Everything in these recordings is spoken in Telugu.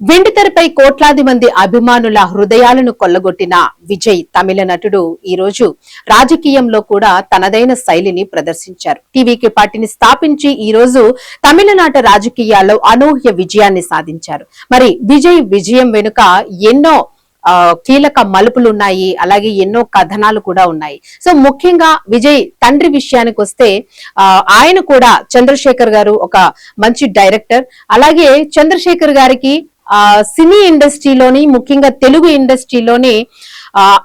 వెండితెరపై కోట్లాది మంది అభిమానుల హృదయాలను కొల్లగొట్టిన విజయ్ తమిళ నటుడు ఈ రోజు రాజకీయంలో కూడా తనదైన శైలిని ప్రదర్శించారు. టీవీకే పార్టీని స్థాపించి ఈ రోజు తమిళనాట రాజకీయాల్లో అనూహ్య విజయాన్ని సాధించారు. మరి విజయ్ విజయం వెనుక ఎన్నో కీలక మలుపులు ఉన్నాయి, అలాగే ఎన్నో కథనాలు కూడా ఉన్నాయి. సో ముఖ్యంగా విజయ్ తండ్రి విషయానికి వస్తే ఆయన కూడా చంద్రశేఖర్ గారు ఒక మంచి డైరెక్టర్. అలాగే చంద్రశేఖర్ గారికి సినీ ఇండస్ట్రీలోని, ముఖ్యంగా తెలుగు ఇండస్ట్రీలోని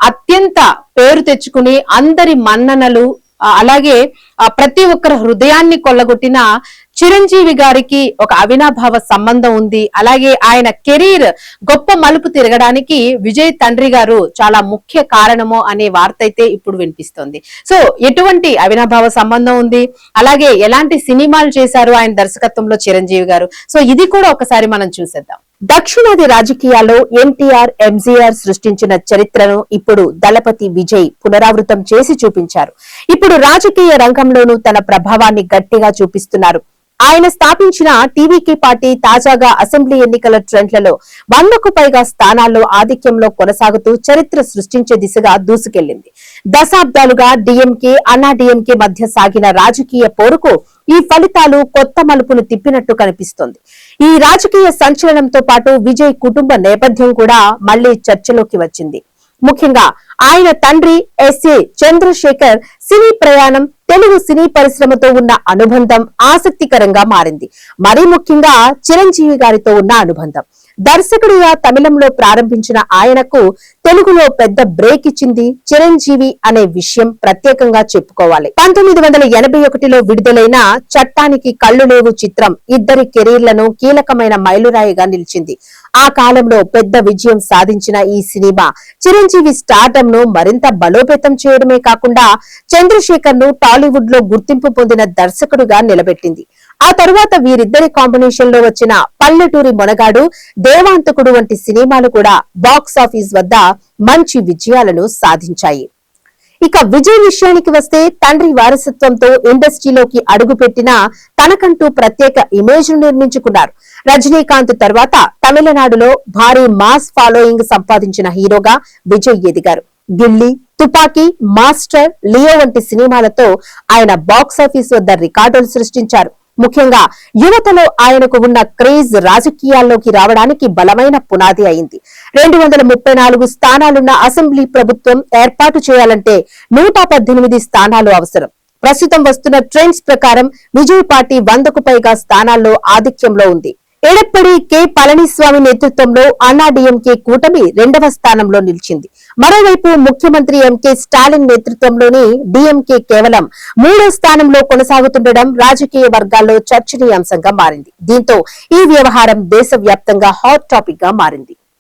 అత్యంత పేరు తెచ్చుకుని అందరి మన్ననలు, అలాగే ప్రతి ఒక్కరి హృదయాన్ని కొల్లగొట్టిన చిరంజీవి గారికి ఒక అవినాభావ సంబంధం ఉంది. అలాగే ఆయన కెరీర్ గొప్ప మలుపు తిరగడానికి విజయ్ తండ్రి గారు చాలా ముఖ్య కారణము అనే వార్త అయితే ఇప్పుడు వినిపిస్తుంది. సో ఎటువంటి అవినాభావ సంబంధం ఉంది, అలాగే ఎలాంటి సినిమాలు చేశారు ఆయన దర్శకత్వంలో చిరంజీవి గారు, సో ఇది కూడా ఒకసారి మనం చూసేద్దాం. దక్షిణాది రాజకీయాల్లో ఎన్టీఆర్, ఎంజీఆర్ సృష్టించిన చరిత్రను ఇప్పుడు దళపతి విజయ్ పునరావృతం చేసి చూపించారు. ఇప్పుడు రాజకీయ రంగంలోనూ తన ప్రభావాన్ని గట్టిగా చూపిస్తున్నారు. ఆయన స్థాపించిన టీవీకే పార్టీ తాజాగా అసెంబ్లీ ఎన్నికల ట్రెండ్లలో 100కు పైగా స్థానాల్లో ఆధిక్యంలో కొనసాగుతూ చరిత్ర సృష్టించే దిశగా దూసుకెళ్లింది. దశాబ్దాలుగా డిఎంకే, అన్నా డిఎంకే మధ్య సాగిన రాజకీయ పోరుకు ఈ ఫలితాలు కొత్త మలుపును తిప్పినట్టు కనిపిస్తోంది. ఈ రాజకీయ సంచలనంతో పాటు విజయ్ కుటుంబ నేపథ్యం కూడా మళ్లీ చర్చలోకి వచ్చింది. ముఖ్యంగా ఆయన తండ్రి ఎస్ఏ చంద్రశేఖర్ సినీ ప్రయాణం, తెలుగు సినీ పరిశ్రమతో ఉన్న అనుబంధం ఆసక్తికరంగా మారింది. మరీ ముఖ్యంగా చిరంజీవి గారితో ఉన్న అనుబంధం. దర్శకుడిగా తమిళంలో ప్రారంభించిన ఆయనకు తెలుగులో పెద్ద బ్రేక్ ఇచ్చింది చిరంజీవి అనే విషయం ప్రత్యేకంగా చెప్పుకోవాలి. 1981లో విడుదలైన చట్టానికి కళ్ళు లేవు చిత్రం ఇద్దరి కెరీర్లను కీలకమైన మైలురాయిగా నిలిచింది. ఆ కాలంలో పెద్ద విజయం సాధించిన ఈ సినిమా చిరంజీవి స్టార్డమ్ ను మరింత బలోపేతం చేయడమే కాకుండా చంద్రశేఖర్ ను టాలీవుడ్ లో గుర్తింపు పొందిన దర్శకుడుగా నిలబెట్టింది. ఆ తరువాత వీరిద్దరి కాంబినేషన్ లో వచ్చిన పల్లెటూరి మొనగాడు, దేవాంతకుడు వంటి సినిమాలు కూడా బాక్స్ ఆఫీస్ వద్ద మంచి విజయాలను సాధించాయి. ఇక విజయ్ విషయానికి వస్తే తండ్రి వారసత్వంతో ఇండస్ట్రీలోకి అడుగుపెట్టిన తనకంటూ ప్రత్యేక ఇమేజ్ ను నిర్మించుకున్నారు. రజనీకాంత్ తర్వాత తమిళనాడులో భారీ మాస్ ఫాలోయింగ్ సంపాదించిన హీరోగా విజయ్ ఎదిగారు. గిల్లీ, తుపాకీ, మాస్టర్, లియో వంటి సినిమాలతో ఆయన బాక్సాఫీస్ వద్ద రికార్డులు సృష్టించారు. ముఖ్యంగా యువతలో ఆయనకు ఉన్న క్రేజ్ రాజకీయాల్లోకి రావడానికి బలమైన పునాది అయింది. 234 స్థానాలున్న అసెంబ్లీ ప్రభుత్వం ఏర్పాటు చేయాలంటే 118 స్థానాలు అవసరం. ప్రస్తుతం వస్తున్న ట్రెండ్స్ ప్రకారం విజయ్ పార్టీ 100కు పైగా స్థానాల్లో ఆధిక్యంలో ఉంది. ఎడప్పడి కె పళనిస్వామి నేతృత్వంలో అన్నా డిఎంకే కూటమి 2వ స్థానంలో నిలిచింది. మరోవైపు ముఖ్యమంత్రి ఎంకే స్టాలిన్ నేతృత్వంలోని డిఎంకే కేవలం 3వ స్థానంలో కొనసాగుతుండడం రాజకీయ వర్గాల్లో చర్చనీయాంశంగా మారింది. దీంతో ఈ వ్యవహారం దేశవ్యాప్తంగా హాట్ టాపిక్ గా మారింది.